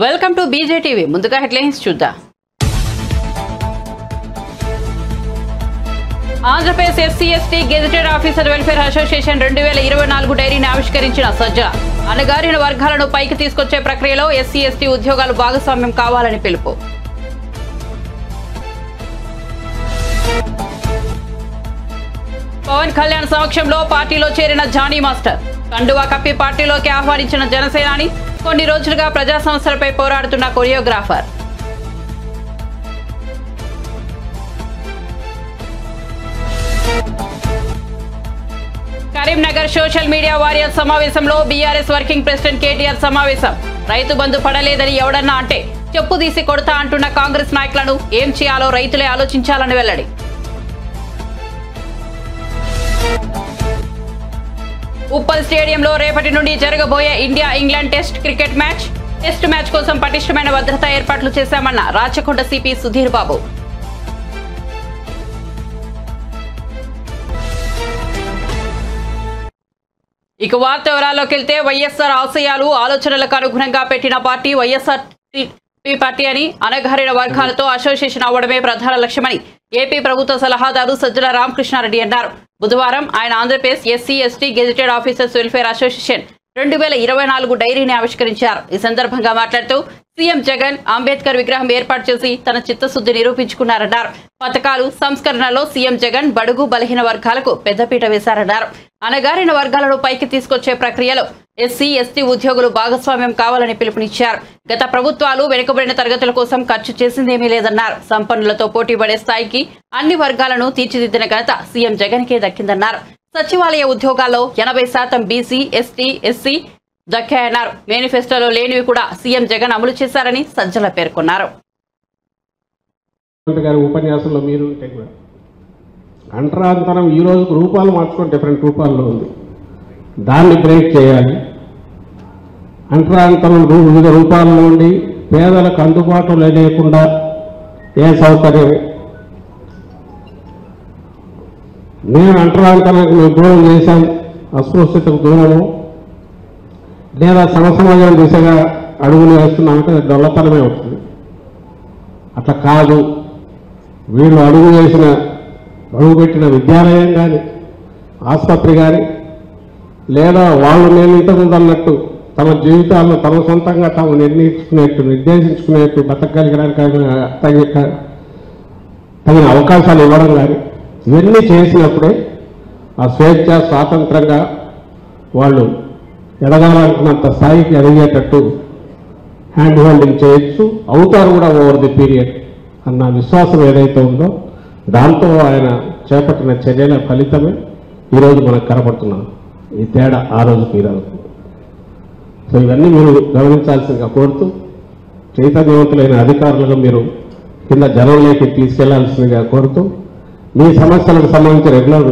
Welcome to బీజేటీవీ. ముందుగా headlines చూద్దాం. Andhra Pradesh SC ST gazetted officer welfare association 2024 డైరీని ఆవిష్కరించిన సజ్జల. అణగారిన వర్గాలను పైకి తీసుకొచ్చే ప్రక్రియలో ఎస్సీ ఎస్టీ ఉద్యోగాలు భాగస్వామ్యం కావాలని పిలుపు. పవన్ కళ్యాణ్ సమక్షంలో పార్టీలో చేరిన జానీ మాస్టర్. కండువా కప్పి పార్టీలోకి ఆహ్వానించిన జనసేనాని. కొన్ని రోజులుగా ప్రజా సమస్యలపై పోరాడుతున్న choreographer. Karimnagar social media warriors సమావేశంలో బీఆర్ఎస్ వర్కింగ్ ప్రెసిడెంట్ కేటీఆర్ సమావేశం. రైతు బంధు పడలేదని ఎవడన్నా అంటే చెప్పు తీసి కొడతా అంటున్న కాంగ్రెస్ నాయకులను ఏం చేయాలో రైతులే ఆలోచించాలని వెల్లడి. ఉప్పల్ స్టేడియంలో రేపటి నుండి జరగబోయే India England test cricket match. Test match కోసం పటిష్టమైన భద్రతా ఏర్పాట్లు చేశామన్న రాచకొండ సిపి సుధీర్ బాబు. ఇక వార్త వివరాల్లోకి వెళ్తే వైఎస్ఆర్ ఆశయాలు ఆలోచనలకు అనుగుణంగా పెట్టిన పార్టీ వైఎస్ఆర్ పార్టీ అని అణగారిన వర్గాలతో అసోసియేషన్ అవ్వడమే ప్రధాన లక్ష్యమని ఏపీ ప్రభుత్వ సలహాదారు సజ్జల రామకృష్ణారెడ్డి అన్నారు. బుధవారం ఆయన Andhra Pradesh SC ST gazetted officers welfare association 2024 డైరీని ఆవిష్కరించారు. ఈ సందర్భంగా మాట్లాడుతూ సీఎం జగన్ అంబేద్కర్ విగ్రహం ఏర్పాటు చేసి తన చిత్తశుద్ధి నిరూపించుకున్నారన్నారు. పథకాలు సంస్కరణలో సీఎం జగన్ బడుగు బలహీన వర్గాలకు పెద్దపీట వేశారన్నారు. అణగారిన వర్గాలను పైకి తీసుకొచ్చే ప్రక్రియలో ఎస్సీ ఎస్టీ ఉద్యోగులు భాగస్వామ్యం కావాలని పిలుపునిచ్చారు. గత ప్రభుత్వాలు వెనుకబడిన తరగతుల కోసం ఖర్చు చేసిందేమీ లేదన్నారు. సంపన్నులతో పోటీ పడే స్థాయికి అన్ని వర్గాలను తీర్చిదిద్దిన ఘనత సీఎం జగన్ కే దక్కిందన్నారు. సచివాలయ ఉద్యోగాల్లో 80% బీసీ ఎస్టీ ఎస్సీ దక్కాయన్నారు. మేనిఫెస్టోలో లేనివి కూడా సీఎం జగన్ అమలు చేశారని సజ్జల పేర్కొన్నారు. ఉపన్యాసంలో మీరు అంటరాంతరం ఈ రోజు రూపాలు మార్చుకొని డిఫరెంట్ రూపాల్లో ఉంది. దాన్ని బ్రేక్ చేయాలి. అంటరాంతరం వివిధ రూపాల్లో ఉండి పేదలకు అందుబాటులో లేకుండా ఏ సౌకర్యం మేము అంటరాంతరానికి మేము దూరం చేశాం, అస్పృశ్యతకు దూరము లేదా సమసమాజం దిశగా అడుగులు వేస్తున్నామంటే డొల్లతనమే అవుతుంది. అట్లా కాదు. వీళ్ళు అడుగుపెట్టిన విద్యాలయం కానీ ఆసుపత్రి కానీ లేదా వాళ్ళు నేను ఇంతకుముందు అన్నట్టు తమ జీవితాలను తమ సొంతంగా తాము నిర్దేశించుకునేట్టు బతకగలిగడానికి తగిన అవకాశాలు ఇవ్వడం కానీ ఇవన్నీ చేసినప్పుడే ఆ స్వేచ్ఛ స్వాతంత్రంగా వాళ్ళు ఎదగాలనుకున్నంత స్థాయికి ఎదిగేటట్టు హ్యాండ్ హోల్డింగ్ చేయొచ్చు, అవుతారు కూడా ఓవర్ ది పీరియడ్ అన్న విశ్వాసం ఏదైతే ఉందో దాంతో ఆయన చేపట్టిన చర్యల ఫలితమే ఈరోజు మనకు కనపడుతున్నాం. ఈ తేడా ఆ రోజుకి ఈ రోజుకి. సో ఇవన్నీ మీరు గమనించాల్సిందిగా కోరుతూ చైతన్యవంతులైన అధికారులుగా మీరు కింద జనంలోకి తీసుకెళ్లాల్సిందిగా కోరుతూ మీ సమస్యలకు సంబంధించి రెగ్యులర్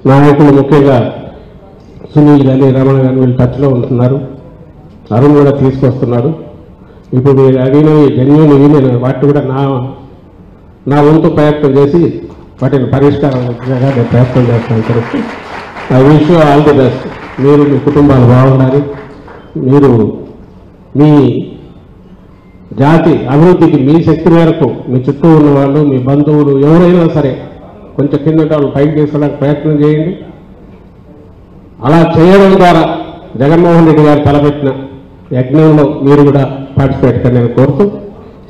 నాయకులు ముఖ్యంగా సునీల్ కానీ రమణ కానీ వీళ్ళు టచ్లో ఉంటున్నారు. అరుణ్ కూడా తీసుకొస్తున్నారు. ఇప్పుడు మీరు అడిగినవి జెన్యున్ నేను వాటిని కూడా నా వంతు ప్రయత్నం చేసి వాటిని పరిష్కారం నేను ప్రయత్నం చేస్తాను. Correct. I wish you all the best. మీరు మీ కుటుంబాలు బాగుండాలి. మీరు మీ జాతి అభివృద్ధికి మీ శక్తి మేరకు మీ చుట్టూ ఉన్న వాళ్ళు మీ బంధువులు ఎవరైనా సరే కొంచెం కింద వాళ్ళు పైకి తీసుకోవడానికి ప్రయత్నం చేయండి. అలా చేయడం ద్వారా జగన్మోహన్ రెడ్డి గారు తలపెట్టిన యజ్ఞంలో మీరు కూడా పార్టిసిపేట్ నేను కోరుతూ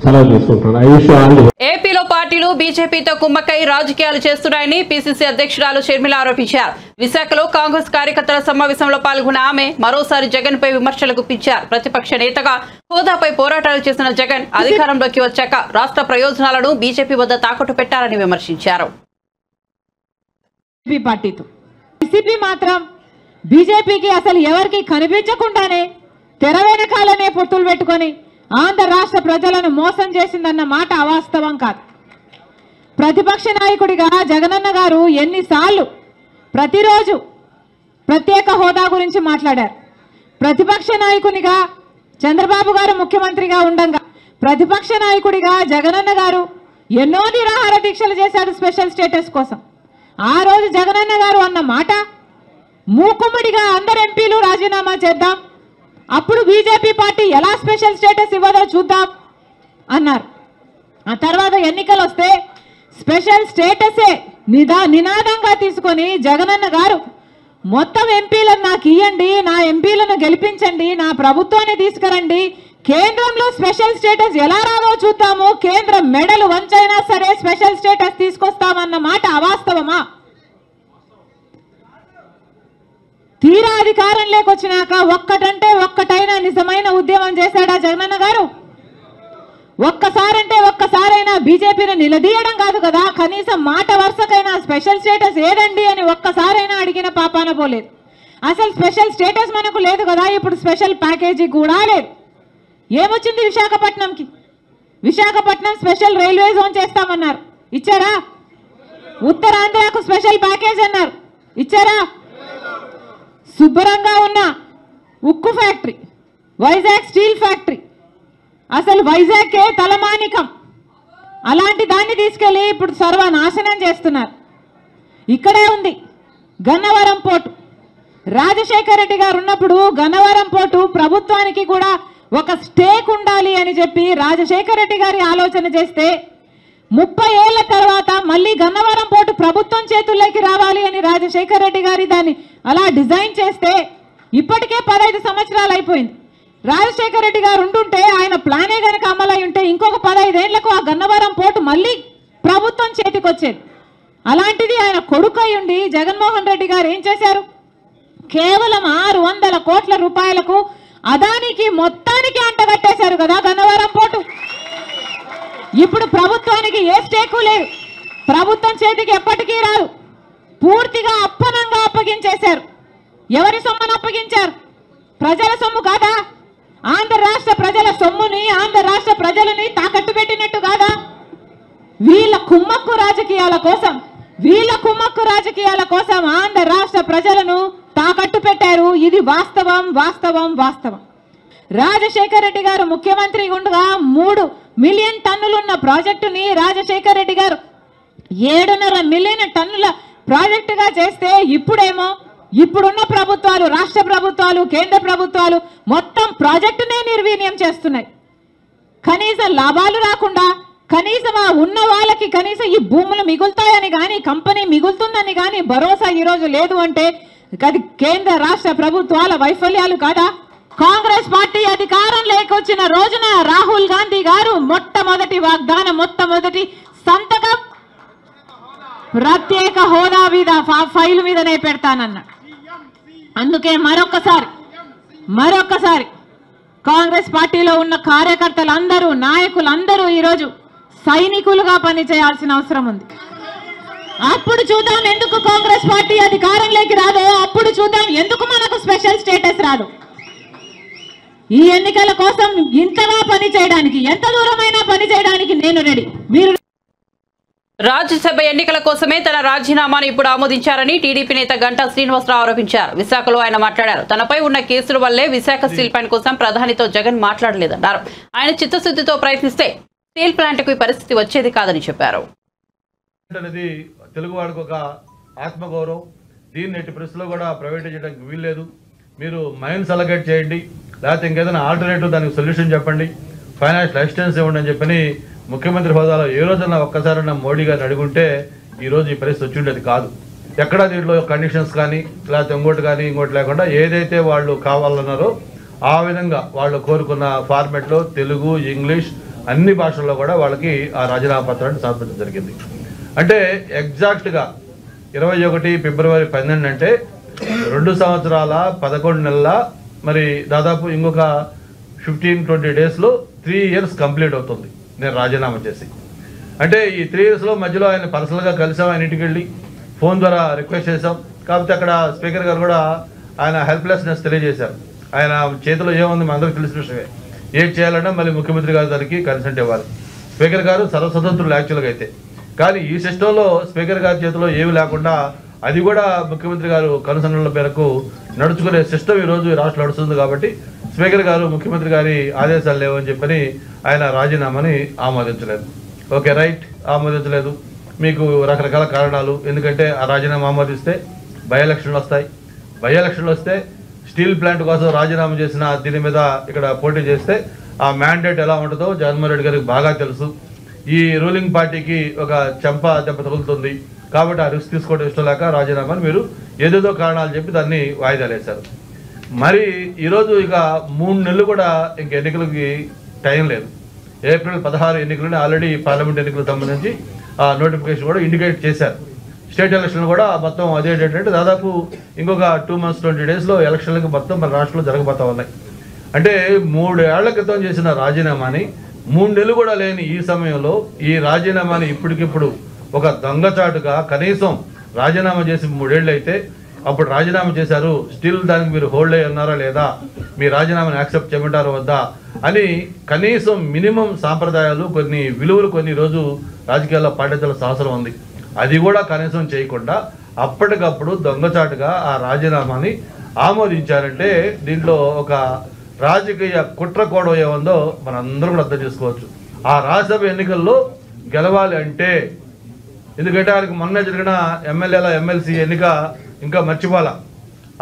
సెలవు తీసుకుంటున్నాను. I wish you all the best. ఏపీలో పార్టీలు బీజేపీతో కుమ్మక్కై రాజకీయాలు చేస్తున్నాయని పీసీసీ అధ్యక్షురాలు షర్మిల ఆరోపించారు. విశాఖలో కాంగ్రెస్ కార్యకర్తల సమావేశంలో పాల్గొన్న ఆమె మరోసారి జగన్ పై విమర్శలు గుప్పించారు. ప్రతిపక్ష నేతగా హోదాపై పోరాటాలు చేసిన జగన్ అధికారంలోకి వచ్చాక రాష్ట్ర ప్రయోజనాలను బీజేపీ వద్ద తాకట్టు పెట్టారని విమర్శించారు. మాత్రం బీజేపీకి అసలు ఎవరికి కనిపించకుండానే తెర వెనకాలనే పొత్తులు పెట్టుకొని ఆంధ్ర రాష్ట్ర ప్రజలను మోసం చేసిందన్న మాట అవాస్తవం కాదు. ప్రతిపక్ష నాయకుడిగా జగనన్న గారు ఎన్నిసార్లు ప్రతిరోజు ప్రత్యేక హోదా గురించి మాట్లాడారు. ప్రతిపక్ష నాయకునిగా చంద్రబాబు గారు ముఖ్యమంత్రిగా ఉండగా ప్రతిపక్ష నాయకుడిగా జగనన్న గారు ఎన్నో నిరాహార దీక్షలు చేశారు స్పెషల్ స్టేటస్ కోసం. ఆ రోజు జగనన్న గారు అన్న మాట మూకుమ్మడిగా అందరు ఎంపీలు రాజీనామా చేద్దాం, అప్పుడు బీజేపీ పార్టీ ఎలా స్పెషల్ స్టేటస్ ఇవ్వదో చూద్దాం అన్నారు. ఆ తర్వాత ఎన్నికలు వస్తే స్పెషల్ స్టేటసే నినాదంగా తీసుకొని జగనన్న గారు మొత్తం ఎంపీలను నాకు ఇవ్వండి, నా ఎంపీలను గెలిపించండి, నా ప్రభుత్వాన్ని తీసుకురండి, కేంద్రంలో స్పెషల్ స్టేటస్ ఎలా రాదో చూద్దాము, కేంద్రం మెడలు వంచైనా సరే స్పెషల్ స్టేటస్ తీసుకొస్తామన్న మాట అవాస్తవమా? తీరా అధికారం లేకొచ్చినాక ఒక్కటంటే ఒక్కటైనా నిజమైన ఉద్యమం చేశాడా జగనన్న గారు? ఒక్కసారంటే ఒక్కసారైనా బీజేపీని నిలదీయడం కాదు కదా, కనీసం మాట వరుసకైనా స్పెషల్ స్టేటస్ ఏదండి అని ఒక్కసారైనా అడిగిన పాపాన పోలేదు. అసలు స్పెషల్ స్టేటస్ మనకు లేదు కదా, ఇప్పుడు స్పెషల్ ప్యాకేజీ కూడా లేదు. ఏమొచ్చింది విశాఖపట్నంకి? విశాఖపట్నం స్పెషల్ రైల్వే జోన్ చేస్తామన్నారు, ఇచ్చారా? ఉత్తరాంధ్రకు స్పెషల్ ప్యాకేజ్ అన్నారు, ఇచ్చారా? శుభ్రంగా ఉన్న ఉక్కు ఫ్యాక్టరీ, వైజాగ్ స్టీల్ ఫ్యాక్టరీ, అసలు వైజాగ్కే తలమానికం, అలాంటి దాన్ని తీసుకెళ్లి ఇప్పుడు సర్వనాశనం చేస్తున్నారు. ఇక్కడే ఉంది గన్నవరం పోర్టు. రాజశేఖర రెడ్డి గారు ఉన్నప్పుడు గన్నవరం పోర్టు ప్రభుత్వానికి కూడా ఒక స్టేక్ ఉండాలి అని చెప్పి రాజశేఖర రెడ్డి గారి ఆలోచన చేస్తే 30 ఏళ్ల తర్వాత మళ్ళీ గన్నవరం పోర్టు ప్రభుత్వం చేతుల్లోకి రావాలి అని రాజశేఖర రెడ్డి గారి దాన్ని అలా డిజైన్ చేస్తే ఇప్పటికే 15 సంవత్సరాలు అయిపోయింది. రాజశేఖర రెడ్డి గారు ఉంటుంటే ఆయన ప్లానే కనుక అమలై ఉంటే ఇంకొక 15 ఏళ్లకు ఆ గన్నవరం పోర్టు మళ్ళీ ప్రభుత్వం చేతికి వచ్చేది. అలాంటిది ఆయన కొడుకై ఉండి జగన్మోహన్ రెడ్డి గారు ఏం చేశారు? కేవలం 600 కోట్ల రూపాయలకు అదానికి మొత్తానికి అంటగట్టేశారు కదా గన్నవరం పోర్టు. ఇప్పుడు ప్రభుత్వానికి ఏ స్టేకు లేదు, ప్రభుత్వం చేతికి ఎప్పటికీ రాదు, పూర్తిగా అప్పనంగా అప్పగించేశారు. ఎవరి సొమ్మును అప్పగించారు? ప్రజల సొమ్ము కాదా? ఆంధ్ర రాష్ట్ర ప్రజల సొమ్ముని, ఆంధ్ర రాష్ట్ర ప్రజలని తాకట్టు పెట్టినట్టు కాదా? వీళ్ళ కుమ్మక్కు రాజకీయాల కోసం ఆంధ్ర రాష్ట్ర ప్రజలను తాకట్టు పెట్టారు. ఇది వాస్తవం వాస్తవం వాస్తవం. రాజశేఖర రెడ్డి గారు ముఖ్యమంత్రి ఉండగా 3 మిలియన్ టన్నులున్న ప్రాజెక్టుని రాజశేఖర రెడ్డి గారు 7.5 మిలియన్ టన్నుల ప్రాజెక్టుగా చేస్తే ఇప్పుడేమో ఇప్పుడున్న ప్రభుత్వాలు, రాష్ట్ర ప్రభుత్వాలు, కేంద్ర ప్రభుత్వాలు మొత్తం ప్రాజెక్టునే నిర్వీర్యం చేస్తున్నాయి. కనీసం లాభాలు రాకుండా, కనీసం ఆ ఉన్న వాళ్ళకి కనీసం ఈ భూములు మిగులుతాయని కానీ, కంపెనీ మిగులుతుందని కానీ భరోసా ఈరోజు లేదు అంటే అది కేంద్ర రాష్ట్ర ప్రభుత్వాల వైఫల్యాలు కాదా? కాంగ్రెస్ పార్టీ అధికారం లేకొచ్చిన రోజున రాహుల్ గాంధీ గారు మొట్టమొదటి వాగ్దానం, మొట్టమొదటి సంతకం ప్రత్యేక హోదా మీద ఫైల్ మీదనే పెడతానన్న. అందుకే మరొక్కసారి కాంగ్రెస్ పార్టీలో ఉన్న కార్యకర్తలందరూ, నాయకులందరూ ఈరోజు సైనికులుగా పనిచేయాల్సిన అవసరం ఉంది. అప్పుడు చూద్దాం ఎందుకు కాంగ్రెస్ పార్టీ అధికారంలోకి రాదో, అప్పుడు చూద్దాం ఎందుకు మనకు స్పెషల్ స్టేటస్ రాదు. ఈ ఎన్నికల కోసం ఇంతగా పని చేయడానికి, ఎంత దూరమైనా పని చేయడానికి నేను రెడీ. మీరు రాజ్యసభ ఎన్నికల కోసమే తన రాజీనామాను ఇప్పుడు ఆమోదించారని టీడీపీ నేత గంటా శ్రీనివాసరావు ఆరోపించారు. విశాఖలో ఆయన మాట్లాడారు. తనపై ఉన్న కేసుల వల్లే విశాఖ స్టీల్ ప్లాంట్ కోసం ప్రధానితో జగన్ మాట్లాడలేదన్నారు. ఆయన చిత్తశుద్ధితో ప్రయత్నిస్తే స్టీల్ ప్లాంట్ కు ఈ పరిస్థితి వచ్చేది కాదని చెప్పారు. తెలుగువాడికి ఒక ఆత్మగౌరవం, దీన్ని ఎట్టి పరిస్థితుల్లో కూడా ప్రైవేట్ చేయడానికి వీల్లేదు. మీరు మైన్స్ అలొకేట్ చేయండి, లేకపోతే ఇంకేదైనా ఆల్టర్నేటివ్ దానికి సొల్యూషన్ చెప్పండి, ఫైనాన్షియల్ అసిస్టెన్స్ ఇవ్వండి అని చెప్పని ముఖ్యమంత్రి హోదాలో ఏ రోజన్నా ఒక్కసారైనా మోడీ గారిని అడుగుంటే ఈరోజు ఈ పరిస్థితి వచ్చి ఉండేది కాదు. ఎక్కడా దీంట్లో కండిషన్స్ కానీ లేకపోతే ఇంకోటి లేకుండా ఏదైతే వాళ్ళు కావాలన్నారో ఆ విధంగా వాళ్ళు కోరుకున్న ఫార్మెట్లో తెలుగు, ఇంగ్లీష్ అన్ని భాషల్లో కూడా వాళ్ళకి ఆ రాజీనామా పత్రాన్ని సమర్పించడం జరిగింది. అంటే ఎగ్జాక్ట్గా 21 ఫిబ్రవరి 12 అంటే 2 సంవత్సరాల 11 నెలల, మరి దాదాపు ఇంకొక 15-20 డేస్లో 3 ఇయర్స్ కంప్లీట్ అవుతుంది నేను రాజీనామా చేసి. అంటే ఈ 3 ఇయర్స్లో మధ్యలో ఆయన పర్సనల్గా కలిసాం, ఆయన ఇంటికి వెళ్ళి ఫోన్ ద్వారా రిక్వెస్ట్ చేసాం. కాకపోతే అక్కడ స్పీకర్ గారు కూడా ఆయన హెల్ప్లెస్నెస్ తెలియజేశారు. ఆయన చేతిలో ఏముంది మన అందరికీ తెలిసిన విషయమే. ఏం చేయాలన్నా మళ్ళీ ముఖ్యమంత్రి గారి దానికి కన్సెంట్ ఇవ్వాలి. స్పీకర్ గారు సర్వస్వతంత్రులు యాక్చువల్గా అయితే, కానీ ఈ సిస్టంలో స్పీకర్ గారి చేతిలో ఏమి లేకుండా అది కూడా ముఖ్యమంత్రి గారు కనుసన్నల మేరకు నడుచుకునే సిస్టమ్ ఈరోజు రాష్ట్రం నడుస్తుంది. కాబట్టి స్పీకర్ గారు ముఖ్యమంత్రి గారి ఆదేశాలు లేవని చెప్పని ఆయన రాజీనామాని ఆమోదించలేదు. Okay right, ఆమోదించలేదు. మీకు రకరకాల కారణాలు, ఎందుకంటే ఆ రాజీనామా ఆమోదిస్తే బై ఎలక్షన్లు వస్తాయి. బై ఎలక్షన్లు వస్తే స్టీల్ ప్లాంట్ కోసం రాజీనామా చేసిన దీని మీద ఇక్కడ పోటీ చేస్తే ఆ మ్యాండేట్ ఎలా ఉంటుందో జగన్మోహన్ రెడ్డి గారికి బాగా తెలుసు. ఈ రూలింగ్ పార్టీకి ఒక చెంప దెబ్బ తగులుతుంది కాబట్టి ఆ రిస్క్ తీసుకోవడం ఇష్టం లేక రాజీనామాని మీరు ఏదేదో కారణాలు చెప్పి దాన్ని వాయిదాలు వేశారు. మరి ఈరోజు ఇక 3 నెలలు కూడా ఇంక ఎన్నికలకి టైం లేదు. ఏప్రిల్ 16 ఎన్నికలని ఆల్రెడీ పార్లమెంట్ ఎన్నికలకు సంబంధించి ఆ నోటిఫికేషన్ కూడా ఇండికేట్ చేశారు. స్టేట్ ఎలక్షన్ కూడా మొత్తం అదే డేట్ అంటే దాదాపు ఇంకొక 2 months 20 daysలో ఎలక్షన్లకి మొత్తం మన రాష్ట్రంలో జరగబోతా ఉన్నాయి. అంటే 3 ఏళ్ల క్రితం చేసిన రాజీనామాని 3 నెలలు కూడా లేని ఈ సమయంలో ఈ రాజీనామాని ఇప్పటికిప్పుడు ఒక దొంగచాటుగా కనీసం రాజీనామా చేసి 3 ఏళ్ళు అయితే అప్పుడు రాజీనామా చేశారు, స్టిల్ దానికి మీరు హోల్డ్ అయ్యి ఉన్నారా లేదా, మీ రాజీనామాని యాక్సెప్ట్ చేయమంటారా వద్దా అని కనీసం మినిమం సాంప్రదాయాలు కొన్ని విలువలు కొన్ని రోజు రాజకీయాల్లో పాటించాల్సిన అవసరం ఉంది. అది కూడా కనీసం చేయకుండా అప్పటికప్పుడు దొంగచాటుగా ఆ రాజీనామాని ఆమోదించారంటే దీంట్లో ఒక రాజకీయ కుట్ర కోణం ఏముందో మనందరూ కూడా అర్థం చేసుకోవచ్చు. ఆ రాజ్యసభ ఎన్నికల్లో గెలవాలి అంటే, ఎందుకంటే ఆయనకు మొన్న జరిగిన ఎమ్మెల్యేల ఎమ్మెల్సీ ఎన్నిక ఇంకా మర్చిపోవాలా.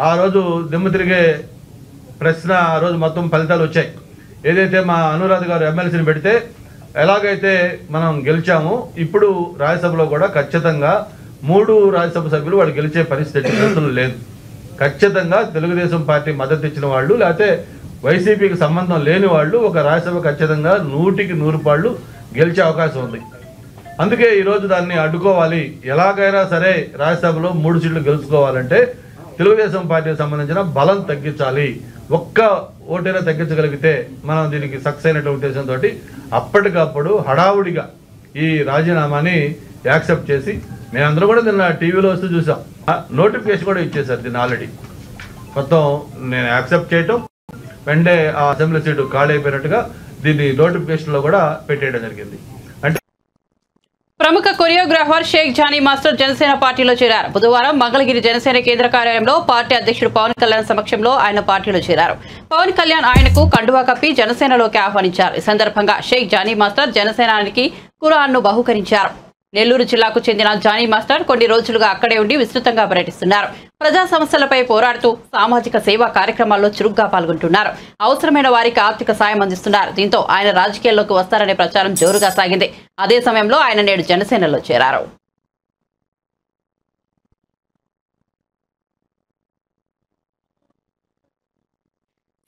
ఆ రోజు దిమ్మ తిరిగే ప్రశ్న ఆ రోజు మొత్తం ఫలితాలు వచ్చాయి. ఏదైతే మా అనురాధ గారు ఎమ్మెల్సీని పెడితే ఎలాగైతే మనం గెలిచామో ఇప్పుడు రాజ్యసభలో కూడా ఖచ్చితంగా 3 రాజ్యసభ సభ్యులు వాళ్ళు గెలిచే పరిస్థితులు లేదు. ఖచ్చితంగా తెలుగుదేశం పార్టీ మద్దతు ఇచ్చిన వాళ్ళు లేకపోతే వైసీపీకి సంబంధం లేని వాళ్ళు ఒక రాజ్యసభ ఖచ్చితంగా 100కి 100 పాళ్ళు గెలిచే అవకాశం ఉంది. అందుకే ఈరోజు దాన్ని అడ్డుకోవాలి, ఎలాగైనా సరే రాజ్యసభలో 3 సీట్లు గెలుచుకోవాలంటే తెలుగుదేశం పార్టీకి సంబంధించిన బలం తగ్గించాలి. ఒక్క ఓటైనా తగ్గించగలిగితే మనం దీనికి సక్సెస్ అయినటువంటి ఉద్దేశంతో అప్పటికప్పుడు హడావుడిగా ఈ రాజీనామాని యాక్సెప్ట్ చేసి మేమందరం కూడా నిన్న టీవీలో వస్తూ చూసాం. నోటిఫికేషన్ కూడా ఇచ్చేశారు దీన్ని ఆల్రెడీ. మొత్తం నేను యాక్సెప్ట్ చేయటం వెంటనే ఆ అసెంబ్లీ సీటు ఖాళీ అయిపోయినట్టుగా దీన్ని నోటిఫికేషన్లో కూడా పెట్టేయడం జరిగింది. ప్రముఖ కొరియోగ్రాఫర్ షేక్ జానీ మాస్టర్ జనసేన పార్టీలో చేరారు. బుధవారం మంగళగిరి జనసేన కేంద్ర కార్యాలయంలో పార్టీ అధ్యక్షుడు పవన్ కళ్యాణ్ సమక్షంలో ఆయన పార్టీలో చేరారు. పవన్ కళ్యాణ్ ఆయనకు కండువా కప్పి జనసేనలోకి ఆహ్వానించారు. ఈ సందర్భంగా షేక్ జానీ మాస్టర్ జనసేనానికి ఖురాన్ను బహుకరించారు. నెల్లూరు జిల్లాకు చెందిన జానీ మాస్టర్ కొన్ని రోజులుగా అక్కడే ఉండి విస్తృతంగా పర్యటిస్తున్నారు. ప్రజా సమస్యలపై పోరాడుతూ సామాజిక సేవా కార్యక్రమాల్లో చురుగ్గా పాల్గొంటున్నారు. అవసరమైన వారికి ఆర్థిక సాయం అందిస్తున్నారు. దీంతో ఆయన రాజకీయాల్లోకి వస్తారనే ప్రచారం జోరుగా సాగింది. అదే సమయంలో ఆయన నేడు జనసేనలో చేరారు.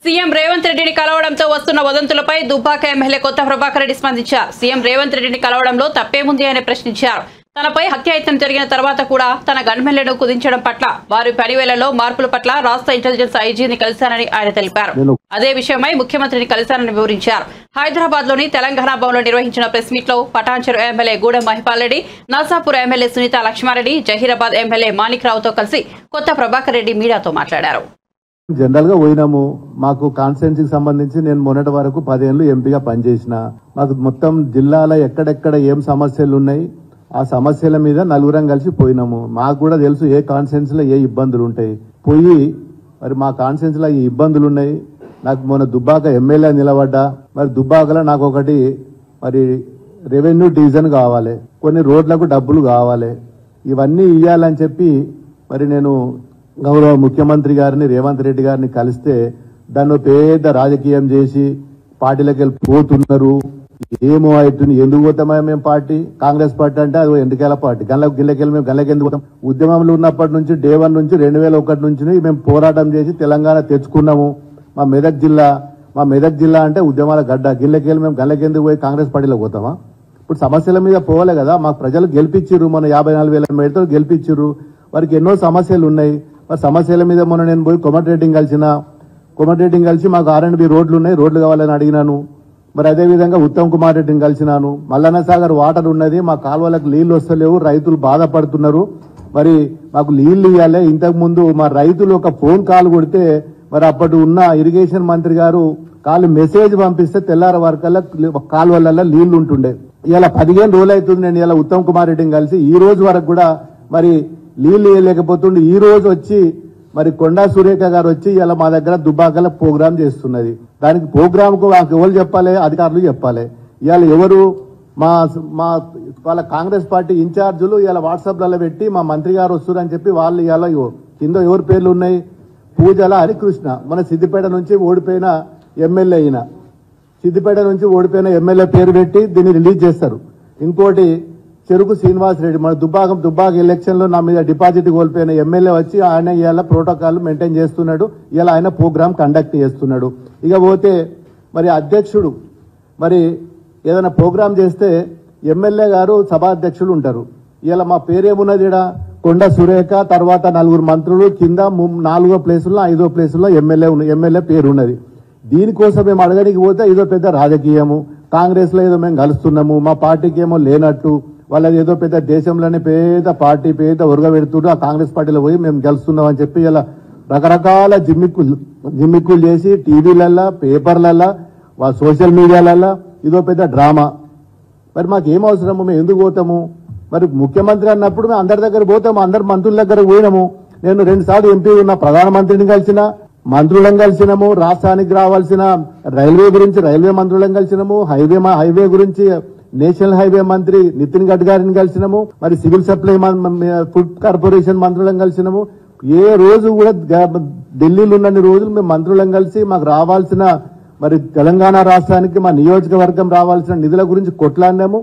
సీఎం రేవంత్ రెడ్డిని కలవడంతో వస్తున్న వదంతులపై దుబ్బాక ఎమ్మెల్యే కొత్త ప్రభాకర్ రెడ్డి స్పందించారు. సీఎం రేవంత్ రెడ్డిని కలవడంలో తప్పేముంది అని ప్రశ్నించారు. తనపై హత్యాయత్నం జరిగిన తర్వాత కూడా తన గన్మెన్లను కుదించడం పట్ల, వారి పనివేళలో మార్పుల పట్ల రాష్ట్ర ఇంటెలిజెన్స్ ఐజీని కలిశానని ఆయన తెలిపారు. అదే విషయమై ముఖ్యమంత్రిని కలిశానని వివరించారు. హైదరాబాద్ లోని తెలంగాణ భవన్లో నిర్వహించిన ప్రెస్ మీట్ లో Patancheru MLA Gudem Mahipal Reddy, Narsapur MLA Sunitha Laxma Reddy, Zaheerabad MLA Manik రావుతో కలిసి కొత్త ప్రభాకర్ రెడ్డి మీడియాతో మాట్లాడారు. జనరల్ గా పోయినాము. మాకు కాన్స్టిట్యున్సీకి సంబంధించి నేను మొన్నటి వరకు 10 ఏళ్లు ఎంపీగా పనిచేసిన. మాకు మొత్తం జిల్లాలో ఎక్కడెక్కడ ఏం సమస్యలు ఉన్నాయి ఆ సమస్యల మీద నలుగురం కలిసి పోయినాము. మాకు కూడా తెలుసు ఏ కాన్స్టిట్యున్సీలో ఏ ఇబ్బందులు ఉంటాయి. పోయి మరి మా కాన్స్టిట్యున్సీలో ఈ ఇబ్బందులు ఉన్నాయి. నాకు మొన్న దుబ్బాక ఎమ్మెల్యే నిలబడ్డా. మరి దుబ్బాకలో నాకు ఒకటి మరి రెవెన్యూ డివిజన్ కావాలి, కొన్ని రోడ్లకు డబ్బులు కావాలి, ఇవన్నీ ఇవ్వాలని చెప్పి మరి నేను గౌరవ ముఖ్యమంత్రి గారిని రేవంత్ రెడ్డి గారిని కలిస్తే దాన్ని పెద్ద రాజకీయం చేసి పార్టీలకు వెళ్ళి పోతున్నారు. ఏమో అవుతుంది, ఎందుకు పోతామా మేము పార్టీ, కాంగ్రెస్ పార్టీ అంటే అది ఎన్నికల పార్టీ, గిల్లకెళ్ళి మేము గల్లకి ఎందుకు పోతాం. ఉద్యమంలో ఉన్నప్పటి నుంచి డే 1 నుంచి 2001 నుంచి మేము పోరాటం చేసి తెలంగాణ తెచ్చుకున్నాము. మా మెదక్ జిల్లా అంటే ఉద్యమాల గడ్డ. గిల్లకెళ్ళి మేము గల్లకెందుకు పోయి కాంగ్రెస్ పార్టీలో పోతామా? ఇప్పుడు సమస్యల మీద పోవాలి కదా. మాకు ప్రజలు గెలిపించిర్రు, మన 54,000 మేడతో గెలిపించిర్రు. వారికి ఎన్నో సమస్యలు ఉన్నాయి. మరి సమస్యల మీద మొన్న నేను పోయి కోమటిరెడ్డిని కలిసి మాకు R&B రోడ్లు ఉన్నాయి, రోడ్లు కావాలని అడిగినాను. మరి అదేవిధంగా ఉత్తమ్ కుమార్ రెడ్డిని కలిసినాను. మల్లన్న సాగర్ వాటర్ ఉన్నది, మా కాలువలకు నీళ్లు వస్తలేవు, రైతులు బాధపడుతున్నారు, మరి మాకు నీళ్లు ఇవ్వాలి. ఇంతకు ముందు మా రైతులు ఒక ఫోన్ కాల్ కొడితే మరి అప్పటి ఉన్న ఇరిగేషన్ మంత్రి గారు మెసేజ్ పంపిస్తే తెల్లార వరకల్లా కాలువలలో నీళ్లు ఉంటుండే. ఇలా 15 రోజులు అవుతుంది నేను ఇలా ఉత్తమ్ కుమార్ రెడ్డిని కలిసి. ఈ రోజు వరకు కూడా మరి నీళ్లు ఇవ్వలేకపోతుండే. ఈ రోజు వచ్చి మరి కొండా సురేఖ గారు వచ్చి ఇలా మా దగ్గర దుబ్బాకల ప్రోగ్రాం చేస్తున్నది. దానికి ప్రోగ్రామ్ కు ఎవరు చెప్పాలి? అధికారులు చెప్పాలి. ఇవాళ ఎవరు మా వాళ్ళ కాంగ్రెస్ పార్టీ ఇన్ఛార్జీలు ఇలా వాట్సాప్లలో పెట్టి మా మంత్రి గారు వస్తున్నారు అని చెప్పి వాళ్ళు ఇలా కింద ఎవరి పేర్లు ఉన్నాయి పూజల హరికృష్ణ మన సిద్దిపేట నుంచి ఓడిపోయిన ఎమ్మెల్యే అయిన సిద్దిపేట నుంచి ఓడిపోయిన ఎమ్మెల్యే పేరు పెట్టి దీన్ని రిలీజ్ చేస్తారు. ఇంకోటి చెరుకు శ్రీనివాస్ రెడ్డి మన దుబ్బాక ఎలక్షన్ లో నా మీద డిపాజిట్ కోల్పోయిన ఎమ్మెల్యే వచ్చి ఆయన ఇవాళ ప్రోటోకాల్ మెయింటైన్ చేస్తున్నాడు. ఇలా ఆయన ప్రోగ్రామ్ కండక్ట్ చేస్తున్నాడు. ఇక పోతే మరి అధ్యక్షుడు మరి ఏదైనా ప్రోగ్రామ్ చేస్తే ఎమ్మెల్యే గారు సభాధ్యక్షులు ఉంటారు. ఇలా మా పేరేమున్నది ఇక్కడ కొండ సురేఖ తర్వాత 4 మంత్రులు కింద 4వ ప్లేసుల్లో 5వ ప్లేసుల్లో ఎమ్మెల్యే పేరు ఉన్నది. దీనికోసం మేము అడగడానికి పోతే ఏదో పెద్ద రాజకీయము కాంగ్రెస్ లో ఏదో మేము కలుస్తున్నాము మా పార్టీకి ఏమో లేనట్టు వాళ్ళది ఏదో పెద్ద దేశంలోనే పేద పార్టీ పేద ఉరగబెడుతుంటూ ఆ కాంగ్రెస్ పార్టీలో పోయి మేము గెలుస్తున్నాం అని చెప్పి ఇలా రకరకాల జిమ్మిక్కులు చేసి టీవీలల్లా పేపర్లల్లా సోషల్ మీడియాలల్లా ఇదో పెద్ద డ్రామా. మరి మాకు ఏం అవసరము మేము ఎందుకు పోతాము? మరి ముఖ్యమంత్రి అన్నప్పుడు మేము అందరి దగ్గర పోతాము అందరు మంత్రుల దగ్గర పోయినాము. నేను 2 సార్లు ఎంపీ ఉన్న ప్రధానమంత్రిని కలిసిన మంత్రులను కలిసినాము. రాష్ట్రానికి రావాల్సిన రైల్వే గురించి రైల్వే మంత్రులను కలిసినాము. హైవే గురించి నేషనల్ హైవే మంత్రి నితిన్ గడ్కరీని కలిసినాము. మరి సివిల్ సప్లై ఫుడ్ కార్పొరేషన్ మంత్రులను కలిసినాము. ఏ రోజు కూడా ఢిల్లీలో ఉన్నన్ని రోజులు మేము మంత్రులను కలిసి మాకు రావాల్సిన మరి తెలంగాణ రాష్ట్రానికి మా నియోజకవర్గం రావాల్సిన నిధుల గురించి కొట్లాడినాము.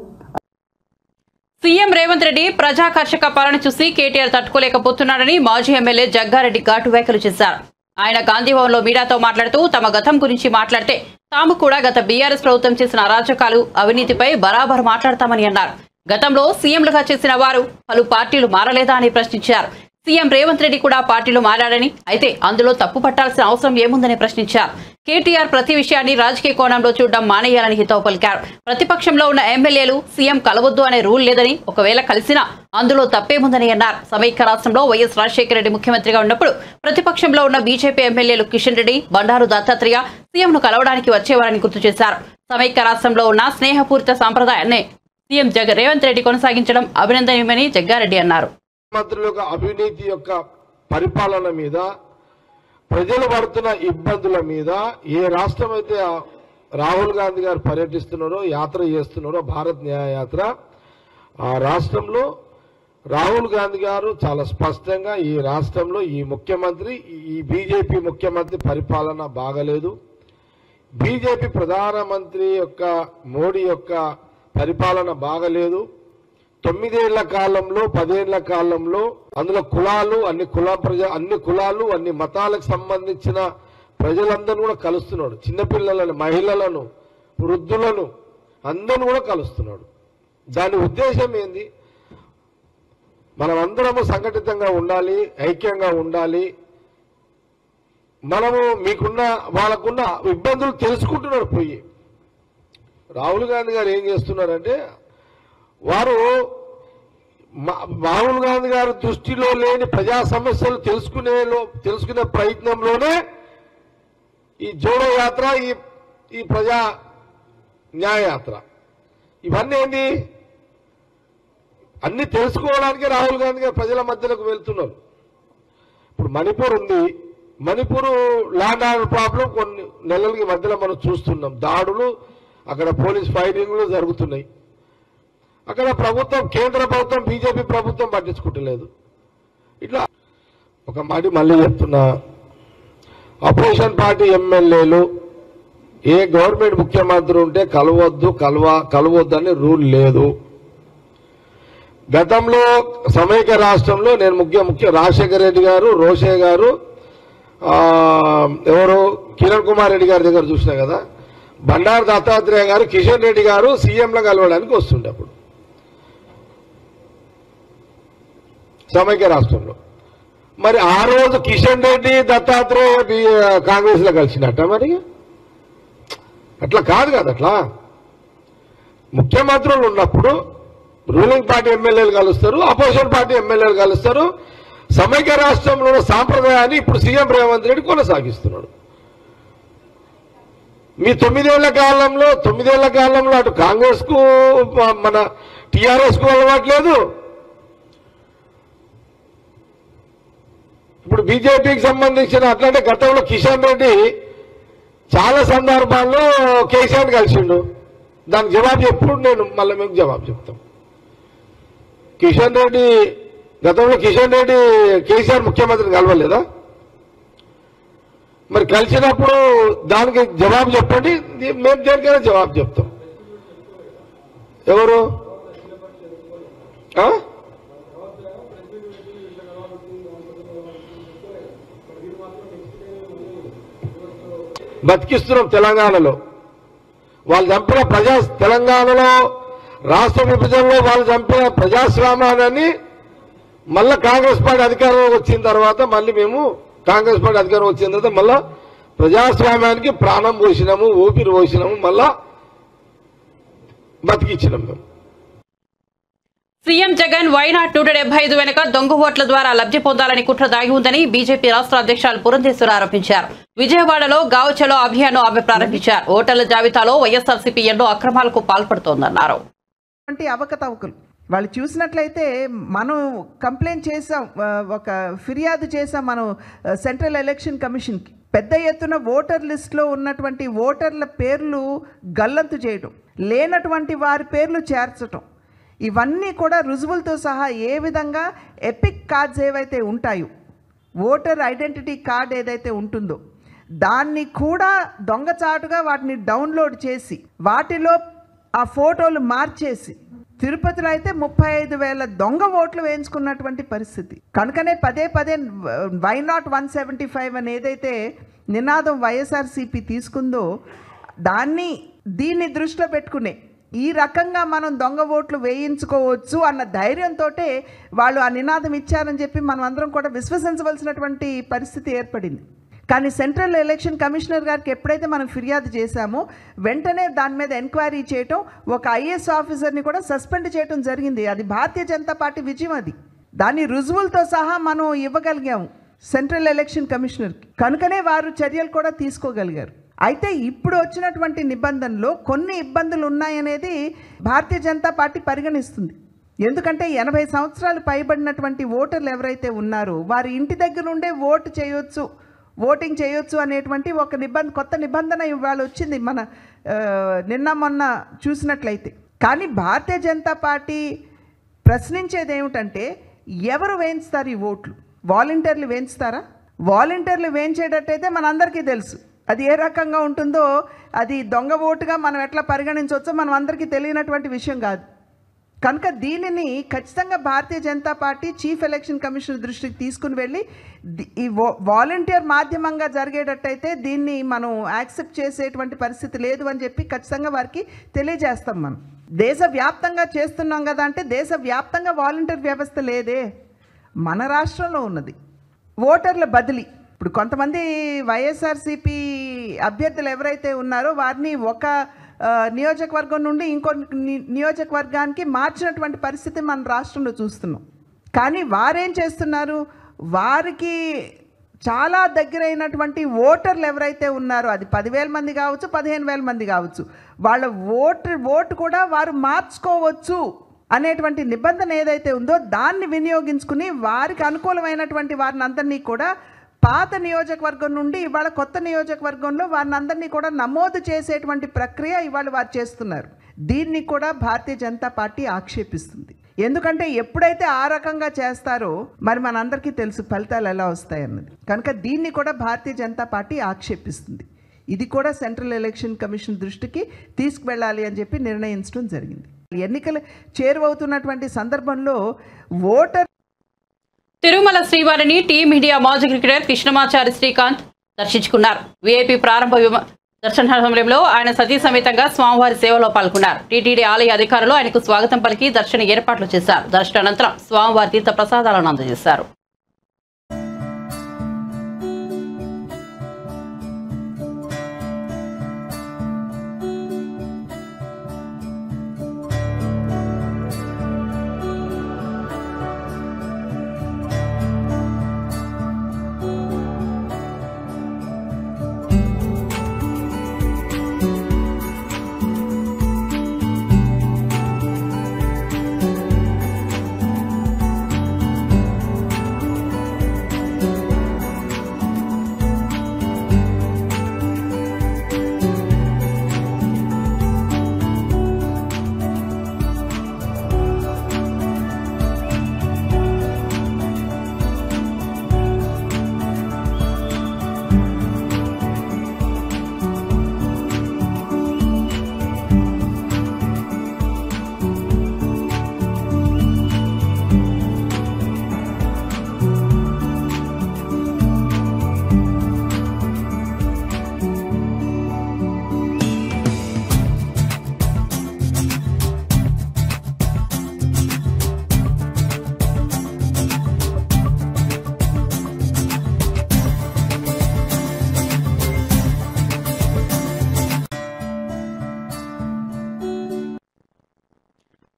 సీఎం రేవంత్ రెడ్డి ప్రజాకర్షక పాలన చూసి కేటీఆర్ తట్టుకోలేకపోతున్నాడని మాజీ ఎమ్మెల్యే జగ్గారెడ్డి ఘాటు వ్యాఖ్యలు చేశారు. ఆయన గాంధీభవన్లో మీడియాతో మాట్లాడుతూ తమ గతం గురించి మాట్లాడితే తాము కూడా గత బీఆర్ఎస్ ప్రభుత్వం చేసిన అరాచకాలు అవినీతిపై బరాబర్ మాట్లాడతామని అన్నారు. గతంలో సీఎంలుగా చేసిన వారు పలు పార్టీలు మారలేదా అని ప్రశ్నించారు. సీఎం రేవంత్ రెడ్డి కూడా పార్టీలు మారాడని అయితే అందులో తప్పు పట్టాల్సిన అవసరం ఏముందని ప్రశ్నించారు. కేటీఆర్ ప్రతి విషయాన్ని రాజకీయ కోణంలో చూడడం మానేయాలని హితవు పలికారు. ప్రతిపక్షంలో ఉన్న ఎమ్మెల్యేలు సీఎం కలవద్దు అనే రూల్ లేదని ఒకవేళ కలిసినా అందులో తప్పేముందని అన్నారు. సమైక్య రాష్ట్రంలో వైఎస్ రాజశేఖర రెడ్డి ముఖ్యమంత్రిగా ఉన్నప్పుడు ప్రతిపక్షంలో ఉన్న బీజేపీ ఎమ్మెల్యేలు కిషన్ రెడ్డి బండారు దత్తాత్రేయ సీఎంను కలవడానికి వచ్చేవారని గుర్తు చేశారు. సమైక్య రాష్ట్రంలో ఉన్న స్నేహపూరిత సాంప్రదాయాన్ని సీఎం రేవంత్ రెడ్డి కొనసాగించడం అభినందనీయమని జగ్గారెడ్డి అన్నారు. మంత్రుల అవినీతి యొక్క పరిపాలన మీద ప్రజలు పడుతున్న ఇబ్బందుల మీద ఏ రాష్ట్రం అయితే రాహుల్ గాంధీ గారు పర్యటిస్తున్నారో యాత్ర చేస్తున్నారో భారత్ న్యాయ యాత్ర ఆ రాష్ట్రంలో రాహుల్ గాంధీ గారు చాలా స్పష్టంగా ఈ రాష్ట్రంలో ఈ ముఖ్యమంత్రి ఈ బీజేపీ ముఖ్యమంత్రి పరిపాలన బాగలేదు బీజేపీ ప్రధానమంత్రి యొక్క మోడీ యొక్క పరిపాలన బాగలేదు 9 ఏళ్ల కాలంలో 10 ఏళ్ల కాలంలో అందులో కులాలు అన్ని కులాలు అన్ని మతాలకు సంబంధించిన ప్రజలందరూ కూడా కలుస్తున్నాడు చిన్నపిల్లలను మహిళలను వృద్ధులను అందరూ కూడా కలుస్తున్నాడు దాని ఉద్దేశం ఏంది మనమందరము సంఘటితంగా ఉండాలి ఐక్యంగా ఉండాలి మనము మీకున్న వాళ్ళకున్న ఇబ్బందులు తెలుసుకుంటున్నాడు పోయి రాహుల్ గాంధీ గారు ఏం చేస్తున్నారంటే వారు రాహుల్ గాంధీ గారి దృష్టిలో లేని ప్రజా సమస్యలు తెలుసుకునే ప్రయత్నంలోనే ఈ జోడో యాత్ర ఈ ప్రజా న్యాయ యాత్ర ఇవన్నీ ఏంటి అన్ని తెలుసుకోవడానికి రాహుల్ గాంధీ గారు ప్రజల మధ్యలోకి వెళ్తున్నారు ఇప్పుడు మణిపూర్ ఉంది మణిపూర్ ల్యాండ్ ఆర్డర్ ప్రాబ్లం కొన్ని నెలలకి మధ్యలో మనం చూస్తున్నాం దాడులు అక్కడ పోలీస్ ఫైటింగ్లు జరుగుతున్నాయి అక్కడ ప్రభుత్వం కేంద్ర ప్రభుత్వం బీజేపీ ప్రభుత్వం పట్టించుకుంటలేదు ఇట్లా ఒక మాట మళ్ళీ చెప్తున్నా అపోజిషన్ పార్టీ ఎమ్మెల్యేలు ఏ గవర్నమెంట్ ముఖ్యమంత్రి ఉంటే కలవద్దు అని రూల్ లేదు గతంలో సమైక్య రాష్ట్రంలో నేను ముఖ్య రాజశేఖర రెడ్డి గారు రోషే గారు ఎవరు కిరణ్ కుమార్ రెడ్డి గారి దగ్గర చూసినా కదా బండారు దత్తాత్రేయ గారు కిషన్ రెడ్డి గారు సీఎంలో కలవడానికి వస్తుండే అప్పుడు సమైక్య రాష్ట్రంలో మరి ఆ రోజు కిషన్ రెడ్డి దత్తాత్రేయ కాంగ్రెస్ లో కలిసినట్ట మరి అట్లా కాదు కదా అట్లా ముఖ్యమంత్రులు ఉన్నప్పుడు రూలింగ్ పార్టీ ఎమ్మెల్యేలు కలుస్తారు అపోజిషన్ పార్టీ ఎమ్మెల్యేలు కలుస్తారు సమైక్య రాష్ట్రంలో ఉన్న సాంప్రదాయాన్ని ఇప్పుడు సీఎం రేవంత్ రెడ్డి కొనసాగిస్తున్నాడు మీ 9 ఏళ్ల కాలంలో అటు కాంగ్రెస్ కు మన టీఆర్ఎస్ కు అలవాట్లేదు ఇప్పుడు బీజేపీకి సంబంధించిన అట్లాంటి గతంలో కిషన్ రెడ్డి చాలా సందర్భాల్లో కేసీఆర్ కలిసిండు దానికి జవాబు ఎప్పుడు నేను మళ్ళీ మీకు జవాబు చెప్తాం గతంలో కిషన్ రెడ్డి కేసీఆర్ ముఖ్యమంత్రిని కలవలేదా మరి కలిసినప్పుడు దానికి జవాబు చెప్పండి, మేము దేనికైనా జవాబు చెప్తాం. ఎవరు బతికిస్తున్నాం తెలంగాణలో. వాళ్ళు చంపిన తెలంగాణలో రాష్ట్ర విభజనలో వాళ్ళు చంపిన ప్రజాస్వామ్యాన్ని మళ్ళా కాంగ్రెస్ పార్టీ అధికారం వచ్చిన తర్వాత మళ్ళీ మేము కాంగ్రెస్ పార్టీ అధికారం వచ్చిన తర్వాత మళ్ళా ప్రజాస్వామ్యానికి ప్రాణం పోసినాము, ఊపిరి పోసినాము, మళ్ళా బతికిచ్చినాం మేము. సీఎం జగన్ వైనాడ్ 175 వెనుక దొంగ ఓట్ల ద్వారా లబ్ధి పొందాలని కుట్ర దాగి ఉందని బీజేపీ రాష్ట్ర అధ్యక్షులు పురంధేశ్వరి ఆరోపించారు. విజయవాడలో గావుచలో అభియాన్ ఆమె ప్రారంభించారు. ఓటర్ల జాబితాలో వైఎస్ఆర్సీపీ ఎన్నో అక్రమాలకు పాల్పడుతోందన్నారు. అవకతవకలు వాళ్ళు చూసినట్లయితే మనం కంప్లైంట్ చేసాం, ఒక ఫిర్యాదు చేసాం మనం సెంట్రల్ ఎలక్షన్ కమిషన్కి. పెద్ద ఎత్తున ఓటర్ లిస్టులో ఉన్నటువంటి ఓటర్ల పేర్లు గల్లంతు చేయడం, లేనటువంటి వారి పేర్లు చేర్చడం, ఇవన్నీ కూడా రుజువులతో సహా ఏ విధంగా ఎపిక్ కార్డ్స్ ఏవైతే ఉంటాయో, ఓటర్ ఐడెంటిటీ కార్డ్ ఏదైతే ఉంటుందో దాన్ని కూడా దొంగచాటుగా వాటిని డౌన్లోడ్ చేసి వాటిలో ఆ ఫోటోలు మార్చేసి తిరుపతిలో అయితే 35,000 దొంగ ఓట్లు వేయించుకున్నటువంటి పరిస్థితి. కనుకనే పదే వైనాట్ 175 అని ఏదైతే నినాదం వైఎస్ఆర్సీపీ తీసుకుందో దీన్ని దృష్టిలో పెట్టుకునే ఈ రకంగా మనం దొంగ ఓట్లు వేయించుకోవచ్చు అన్న ధైర్యంతో వాళ్ళు ఆ నినాదం ఇచ్చారని చెప్పి మనం అందరం కూడా విశ్వసించవలసినటువంటి పరిస్థితి ఏర్పడింది. కానీ సెంట్రల్ ఎలక్షన్ కమిషనర్ గారికి ఎప్పుడైతే మనం ఫిర్యాదు చేశామో వెంటనే దాని మీద ఎంక్వైరీ చేయటం, ఒక ఐఏఎస్ ఆఫీసర్ని కూడా సస్పెండ్ చేయటం జరిగింది. అది భారతీయ జనతా పార్టీ విజయం. అది దాని రుజువులతో సహా మనం ఇవ్వగలిగాము సెంట్రల్ ఎలక్షన్ కమిషనర్కి. కనుకనే వారు చర్యలు కూడా తీసుకోగలిగారు. అయితే ఇప్పుడు వచ్చినటువంటి నిబంధనలో కొన్ని ఇబ్బందులు ఉన్నాయనేది భారతీయ జనతా పార్టీ పరిగణిస్తుంది. ఎందుకంటే 80 సంవత్సరాలు పైబడినటువంటి ఓటర్లు ఎవరైతే ఉన్నారో వారి ఇంటి దగ్గర ఉండే ఓటింగ్ చేయొచ్చు అనేటువంటి ఒక కొత్త నిబంధన ఇవాళ వచ్చింది మన నిన్న మొన్న చూసినట్లయితే. కానీ భారతీయ జనతా పార్టీ ప్రశ్నించేది ఏమిటంటే, ఎవరు వేయించుతారు ఈ ఓట్లు? వాలంటీర్లు వేయించుతారా? వాలంటీర్లు వేయించేటట్టయితే మనందరికీ తెలుసు అది ఏ రకంగా ఉంటుందో. అది దొంగ ఓటుగా మనం ఎట్లా పరిగణించవచ్చో మనం అందరికీ తెలియనటువంటి విషయం కాదు. కనుక దీనిని ఖచ్చితంగా Bharatiya Janata Party chief election commissioner దృష్టికి తీసుకుని వెళ్ళి ఈ వాలంటీర్ మాధ్యమంగా జరిగేటట్టయితే దీన్ని మనం యాక్సెప్ట్ చేసేటువంటి పరిస్థితి లేదు అని చెప్పి ఖచ్చితంగా వారికి తెలియజేస్తాం. మనం దేశవ్యాప్తంగా చేస్తున్నాం కదా అంటే దేశవ్యాప్తంగా వాలంటీర్ వ్యవస్థ లేదే, మన రాష్ట్రంలో ఉన్నది. ఓటర్ల బదిలీ ఇప్పుడు కొంతమంది వైఎస్ఆర్సీపీ అభ్యర్థులు ఎవరైతే ఉన్నారో వారిని ఒక నియోజకవర్గం నుండి ఇంకో నియోజకవర్గానికి మార్చినటువంటి పరిస్థితి మన రాష్ట్రంలో చూస్తున్నాం. కానీ వారేం చేస్తున్నారు, వారికి చాలా దగ్గరైనటువంటి ఓటర్లు ఎవరైతే ఉన్నారో అది 10,000 మంది కావచ్చు, 15,000 మంది కావచ్చు, వాళ్ళ ఓటు కూడా వారు మార్చుకోవచ్చు అనేటువంటి నిబంధన ఏదైతే ఉందో దాన్ని వినియోగించుకుని వారికి అనుకూలమైనటువంటి వారిని అందరినీ కూడా పాత నియోజకవర్గం నుండి ఇవాళ కొత్త నియోజకవర్గంలో వారిని అందరినీ కూడా నమోదు చేసేటువంటి ప్రక్రియ ఇవాళ వారు చేస్తున్నారు. దీన్ని కూడా భారతీయ జనతా పార్టీ ఆక్షేపిస్తుంది. ఎందుకంటే ఎప్పుడైతే ఆ రకంగా చేస్తారో మరి మనందరికీ తెలుసు ఫలితాలు ఎలా వస్తాయన్నది. కనుక దీన్ని కూడా భారతీయ జనతా పార్టీ ఆక్షేపిస్తుంది. ఇది కూడా సెంట్రల్ ఎలక్షన్ కమిషన్ దృష్టికి తీసుకువెళ్ళాలి అని చెప్పి నిర్ణయించడం జరిగింది. ఎన్నికలు చేరువవుతున్నటువంటి సందర్భంలో ఓటర్ తిరుమల శ్రీవారిని టీమిండియా మాజీ క్రికెటర్ కృష్ణమాచారి శ్రీకాంత్ దర్శించుకున్నారు. వీఐపీ ప్రారంభ దర్శన సమయంలో ఆయన సతీ సమేతంగా స్వామివారి సేవలో పాల్గొన్నారు. టీటీడీ ఆలయ అధికారులు ఆయనకు స్వాగతం పలికి దర్శన ఏర్పాట్లు చేశారు. దర్శనానంతరం స్వామివారి తీర్థ ప్రసాదాలను అందజేశారు.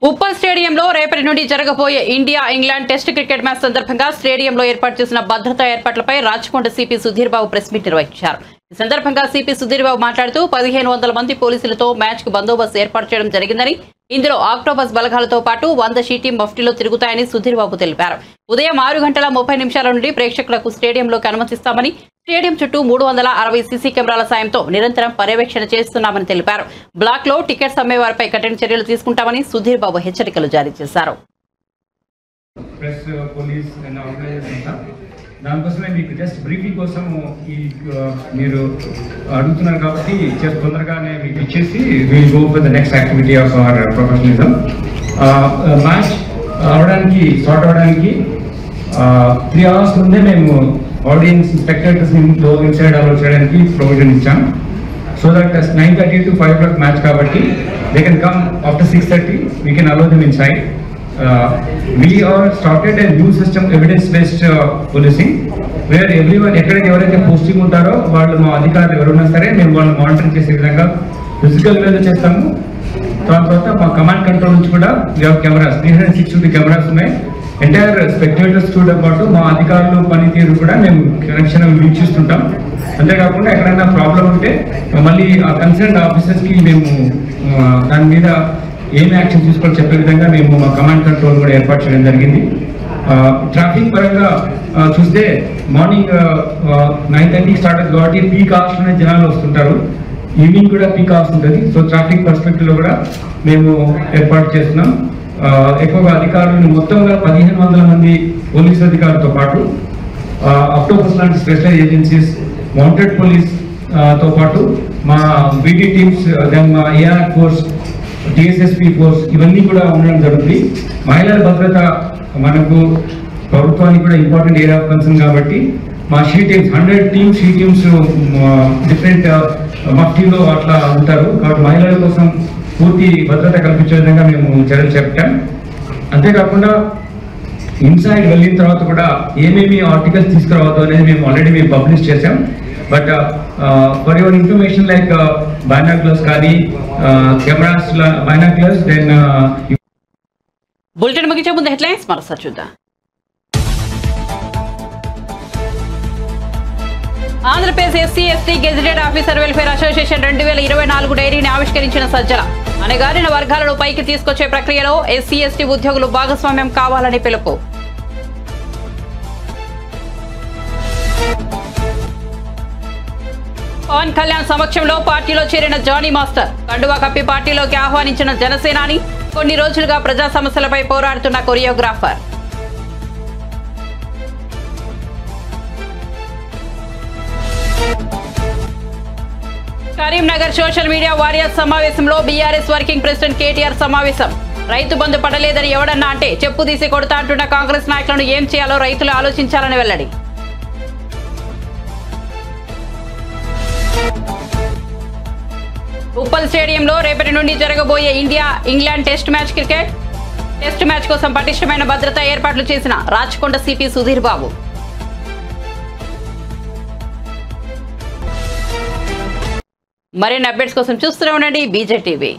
ఉప్పల్ స్టేడియంలో రేపటి నుండి జరగబోయే India England test cricket match సందర్భంగా స్టేడియంలో ఏర్పాటు చేసిన భద్రతా ఏర్పాట్లపై Rachakonda CP Sudheer Babu press meet నిర్వహించారు. ఈ సందర్భంగా సిపి సుధీర్ బాబు మాట్లాడుతూ 1500 మంది పోలీసులతో మ్యాచ్ కు బందోబస్తు ఏర్పాటు చేయడం జరిగిందని, ఇందులో ఆక్టోపస్ బలగాలతో పాటు 100 షీటీ మఫ్టీలో తిరుగుతాయని సుధీర్ బాబు తెలిపారు. ఉదయం 6:30 నుండి ప్రేక్షకులకు స్టేడియంలోకి అనుమతిస్తామని, స్టేడియం చుట్టూ 360 సీసీ కెమెరాల సాయంతో నిరంతరం పర్యవేక్షణ చేస్తున్నామని తెలిపారు. బ్లాక్ లో టికెట్స్ అమ్మే వారిపై కఠిన చర్యలు తీసుకుంటామని సుధీర్ బాబు హెచ్చరికలు జారీ చేశారు. దానికోసమే మీకు జస్ట్ బ్రీఫింగ్ కోసం మీరు అడుగుతున్నారు కాబట్టి తొందరగానే మీకు ఇచ్చేసి will go for the next activity of our professionalism. Match start అవడానికి 3 hours ముందే మేము ఆడియన్స్ స్పెక్టేటర్స్ ఇన్సైడ్ అలో చేయడానికి ప్రొవిజన్ ఇచ్చాం. So that 9:30 to 5 o'clock match కాబట్టి they can come after 6:30 we can allow them inside. We are started a new system, evidence-based policing, where everyone ఎక్కడికి ఎవరైతే posting ఉంటారో వాళ్ళు మా అధికారులు ఎవరున్నా సరే మేము వాళ్ళని మానిటరింగ్ చేసే విధంగా ఫిజికల్ మీద చేస్తాము. తర్వాత మా కమాండ్ కంట్రోల్ నుంచి కూడా కెమెరాస్ 360 కెమెరాస్ ఉన్నాయి. ఎంటైర్ స్పెక్టేటర్స్ తో పాటు మా అధికారులు పనితీరు కూడా మేము కనెక్షన్ వీక్షిస్తుంటాం. అంతేకాకుండా ఎక్కడైనా ప్రాబ్లం ఉంటే మళ్ళీ ఆ కన్సర్న్ ఆఫీసర్స్కి మేము దాని మీద ఏం యాక్షన్ తీసుకోవాలో చెప్పే విధంగా మేము మా కమాండ్ కంట్రోల్ కూడా ఏర్పాటు చేయడం జరిగింది. ట్రాఫిక్ పరంగా చూస్తే మార్నింగ్ 9:30 స్టార్ట్ అవుతుంది కాబట్టి పీక్ అవర్స్లోనే జనాలు వస్తుంటారు. ఈవినింగ్ కూడా పీక్ అవర్స్ ఉంటుంది. సో ట్రాఫిక్ పర్స్పెక్టివ్లో కూడా మేము ఏర్పాటు చేస్తున్నాం. ఎక్కువగా అధికారులను మొత్తంగా 1500 మంది పోలీసు అధికారులతో పాటు ఆక్టోపస్ లాంటి స్పెషల్ ఏజెన్సీస్, మౌంటెడ్ పోలీస్ తో పాటు మా బీడీ టీమ్స్, దెన్ మా ఏఆర్ ఫోర్స్, టీఎస్ఎస్పీ ఫోర్స్ ఇవన్నీ కూడా ఉండడం జరుగుతుంది. మహిళల భద్రత మనకు ప్రభుత్వానికి కూడా ఇంపార్టెంట్ ఏరియా ఆఫ్ కన్సర్న్ కాబట్టి మా SHE teams 100 teams SHE teams different మఫ్టీలో అట్లా ఉంటారు. కాబట్టి మహిళల కోసం పూర్తి భద్రత కల్పించే విధంగా మేము చర్యలు చేపట్టాం. అంతేకాకుండా ఇన్సైడ్ వెళ్ళిన తర్వాత కూడా ఏమేమి ఆర్టికల్స్ తీసుకురావద్దు అనేది మేము ఆల్రెడీ పబ్లిష్ చేసాం. But for your information like binoculars కానీ కెమెరాస్ బైనాక్యులర్స్ దెన్ బులెటిన్ ముగించే ముందు హెడ్లైన్స్ మరోసారి చూద్దాం. Andhra Pradesh SC ST gazetted officer welfare association 2024 డైరీని ఆవిష్కరించిన సజ్జల. అణగారిన వర్గాలను పైకి తీసుకొచ్చే ప్రక్రియలో ఎస్సీ ఎస్టీ ఉద్యోగులు భాగస్వామ్యం కావాలని పిలుపు. పవన్ కళ్యాణ్ సమక్షంలో పార్టీలో చేరిన జానీ మాస్టర్. కండువా కప్పి పార్టీలోకి ఆహ్వానించిన జనసేనాని. కొన్ని రోజులుగా ప్రజా సమస్యలపై పోరాడుతున్న choreographer. Karimnagar social media warriors సమావేశంలో బీఆర్ఎస్ వర్కింగ్ ప్రెసిడెంట్ కేటీఆర్ సమావేశం. రైతు బంధు పడలేదని ఎవడన్నా అంటే చెప్పు తీసి కొడతా అంటున్న కాంగ్రెస్ నాయకులను ఏం చేయాలో రైతులు ఆలోచించాలని వెల్లడి. ఉప్పల్ స్టేడియంలో రేపటి నుండి జరగబోయే ఇండియా ఇంగ్లాండ్ టెస్ట్ మ్యాచ్ కోసం పటిష్టమైన భద్రతా ఏర్పాట్లు చేసిన రాచకొండ సిపి సుధీర్ బాబు. మరిన్ని అప్డేట్స్ కోసం చూస్తూనే ఉండండి బీజేటీవీ.